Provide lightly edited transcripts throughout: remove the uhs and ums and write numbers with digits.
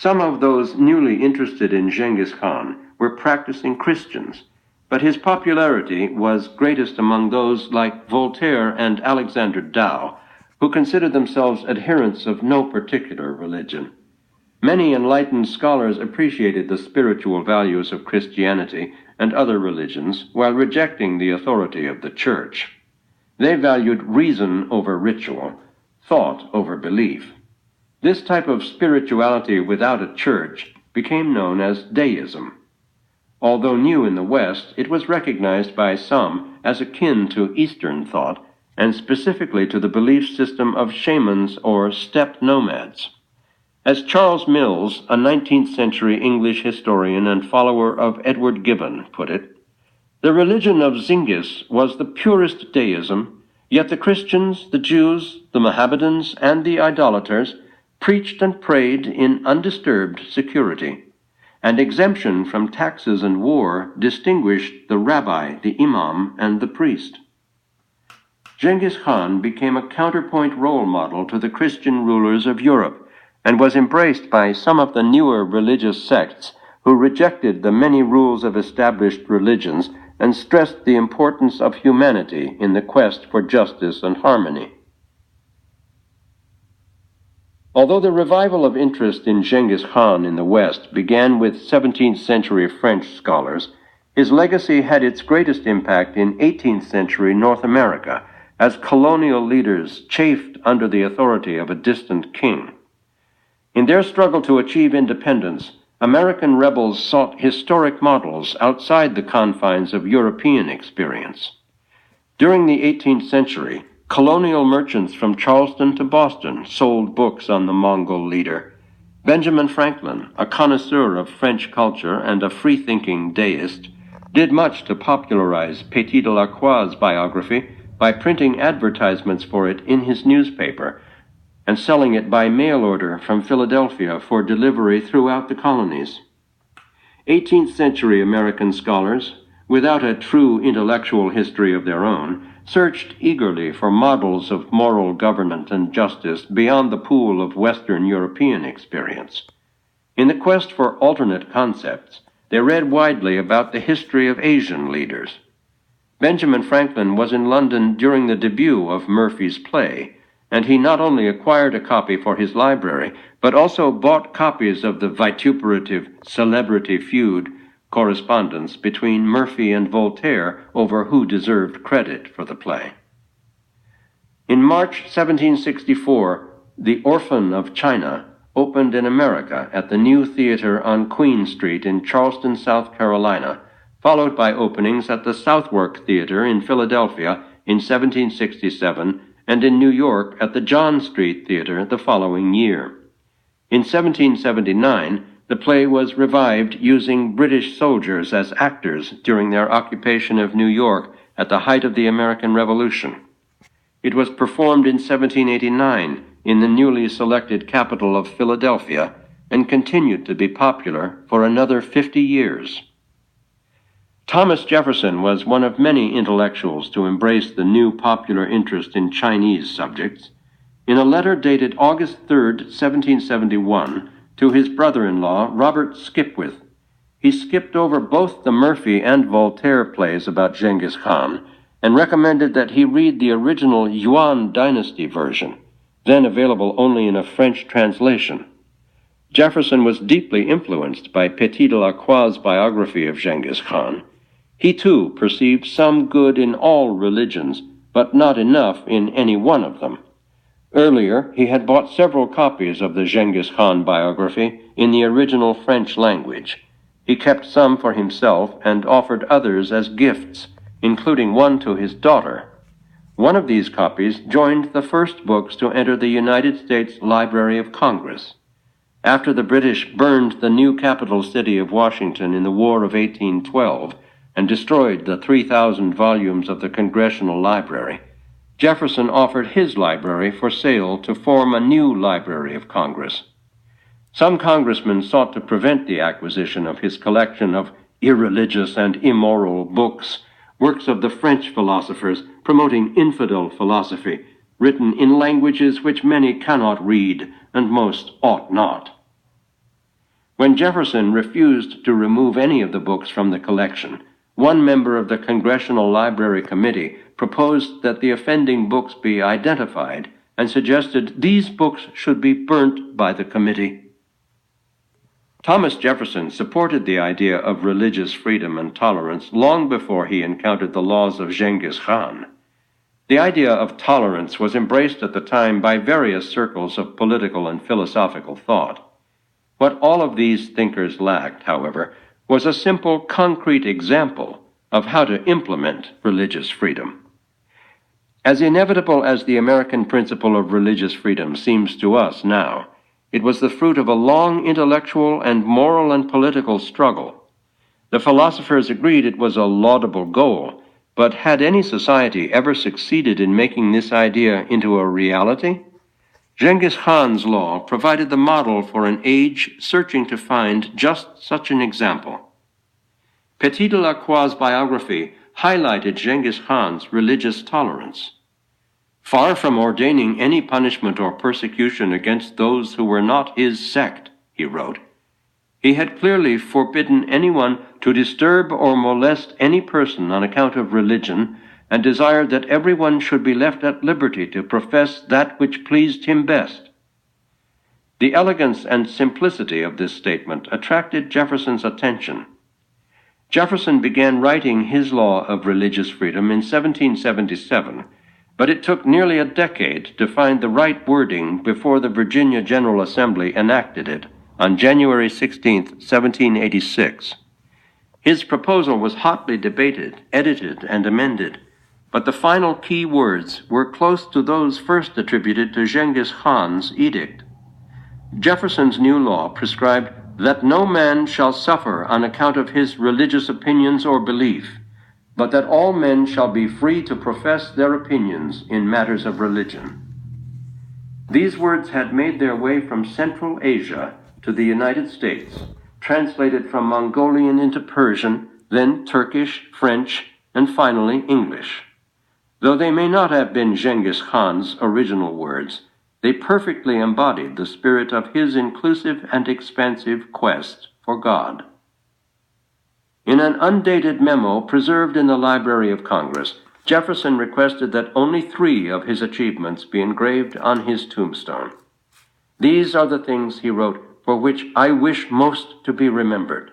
Some of those newly interested in Genghis Khan were practicing Christians, but his popularity was greatest among those like Voltaire and Alexander Dow, who considered themselves adherents of no particular religion. Many enlightened scholars appreciated the spiritual values of Christianity and other religions while rejecting the authority of the Church. They valued reason over ritual, thought over belief. This type of spirituality without a church became known as deism. Although new in the West, it was recognized by some as akin to Eastern thought, and specifically to the belief system of shamans or steppe nomads. As Charles Mills, a 19th century English historian and follower of Edward Gibbon, put it, the religion of Genghis was the purest deism, yet the Christians, the Jews, the Mohammedans, and the idolaters preached and prayed in undisturbed security, and exemption from taxes and war distinguished the rabbi, the imam, and the priest. Genghis Khan became a counterpoint role model to the Christian rulers of Europe, and was embraced by some of the newer religious sects who rejected the many rules of established religions and stressed the importance of humanity in the quest for justice and harmony. Although the revival of interest in Genghis Khan in the West began with 17th century French scholars, his legacy had its greatest impact in 18th century North America, as colonial leaders chafed under the authority of a distant king. In their struggle to achieve independence, American rebels sought historic models outside the confines of European experience. During the 18th century, colonial merchants from Charleston to Boston sold books on the Mongol leader. Benjamin Franklin, a connoisseur of French culture and a free-thinking deist, did much to popularize Petit de la Croix's biography by printing advertisements for it in his newspaper and selling it by mail order from Philadelphia for delivery throughout the colonies. 18th century American scholars, without a true intellectual history of their own, searched eagerly for models of moral governance and justice beyond the pool of Western European experience. In the quest for alternate concepts, they read widely about the history of Asian leaders. Benjamin Franklin was in London during the debut of Murphy's play, and he not only acquired a copy for his library, but also bought copies of the vituperative celebrity feud correspondence between Murphy and Voltaire over who deserved credit for the play. In March 1764, The Orphan of China opened in America at the new theater on Queen Street in Charleston, South Carolina, followed by openings at the Southwark Theater in Philadelphia in 1767 and in New York at the John Street Theater the following year. In 1779, the play was revived using British soldiers as actors during their occupation of New York at the height of the American Revolution. It was performed in 1789 in the newly selected capital of Philadelphia and continued to be popular for another 50 years. Thomas Jefferson was one of many intellectuals to embrace the new popular interest in Chinese subjects. In a letter dated August 3, 1771, to his brother-in-law, Robert Skipwith, he skipped over both the Murphy and Voltaire plays about Genghis Khan and recommended that he read the original Yuan Dynasty version, then available only in a French translation. Jefferson was deeply influenced by Petit de la Croix's biography of Genghis Khan. He too perceived some good in all religions, but not enough in any one of them. Earlier, he had bought several copies of the Genghis Khan biography in the original French language. He kept some for himself and offered others as gifts, including one to his daughter. One of these copies joined the first books to enter the United States Library of Congress. After the British burned the new capital city of Washington in the War of 1812 and destroyed the 3,000 volumes of the Congressional Library, Jefferson offered his library for sale to form a new Library of Congress. Some congressmen sought to prevent the acquisition of his collection of irreligious and immoral books, works of the French philosophers promoting infidel philosophy, written in languages which many cannot read and most ought not. When Jefferson refused to remove any of the books from the collection, one member of the Congressional Library Committee proposed that the offending books be identified and suggested these books should be burnt by the committee. Thomas Jefferson supported the idea of religious freedom and tolerance long before he encountered the laws of Genghis Khan. The idea of tolerance was embraced at the time by various circles of political and philosophical thought. What all of these thinkers lacked, however, was a simple, concrete example of how to implement religious freedom. As inevitable as the American principle of religious freedom seems to us now, it was the fruit of a long intellectual and moral and political struggle. The philosophers agreed it was a laudable goal, but had any society ever succeeded in making this idea into a reality? Genghis Khan's law provided the model for an age searching to find just such an example. Petit de la Croix's biography highlighted Genghis Khan's religious tolerance. Far from ordaining any punishment or persecution against those who were not his sect, he wrote, he had clearly forbidden anyone to disturb or molest any person on account of religion, and desired that everyone should be left at liberty to profess that which pleased him best. The elegance and simplicity of this statement attracted Jefferson's attention. Jefferson began writing his law of religious freedom in 1777, but it took nearly a decade to find the right wording before the Virginia General Assembly enacted it on January 16, 1786. His proposal was hotly debated, edited, and amended, but the final key words were close to those first attributed to Genghis Khan's edict. Jefferson's new law prescribed that no man shall suffer on account of his religious opinions or belief, but that all men shall be free to profess their opinions in matters of religion. These words had made their way from Central Asia to the United States, translated from Mongolian into Persian, then Turkish, French, and finally English. Though they may not have been Genghis Khan's original words, they perfectly embodied the spirit of his inclusive and expansive quest for God. In an undated memo preserved in the Library of Congress, Jefferson requested that only 3 of his achievements be engraved on his tombstone. These are the things, he wrote, for which I wish most to be remembered.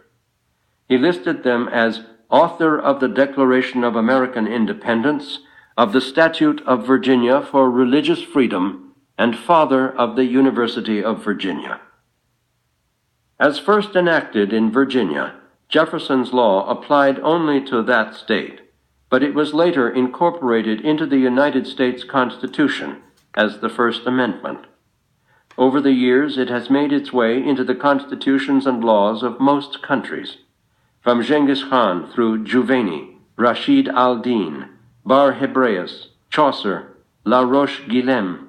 He listed them as author of the Declaration of American Independence, of the Statute of Virginia for Religious Freedom, and father of the University of Virginia. As first enacted in Virginia, Jefferson's law applied only to that state, but it was later incorporated into the United States Constitution as the First Amendment. Over the years, it has made its way into the constitutions and laws of most countries, from Genghis Khan through Juvayni, Rashid al-Din, Bar Hebraeus, Chaucer, La Roche-Guilhem,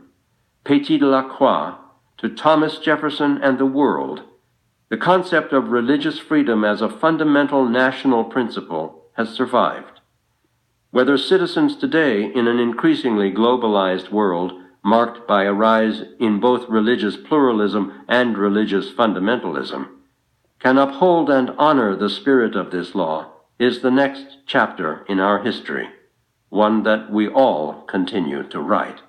Petit de la Croix, to Thomas Jefferson and the world. The concept of religious freedom as a fundamental national principle has survived. Whether citizens today, in an increasingly globalized world marked by a rise in both religious pluralism and religious fundamentalism, can uphold and honor the spirit of this law is the next chapter in our history, one that we all continue to write.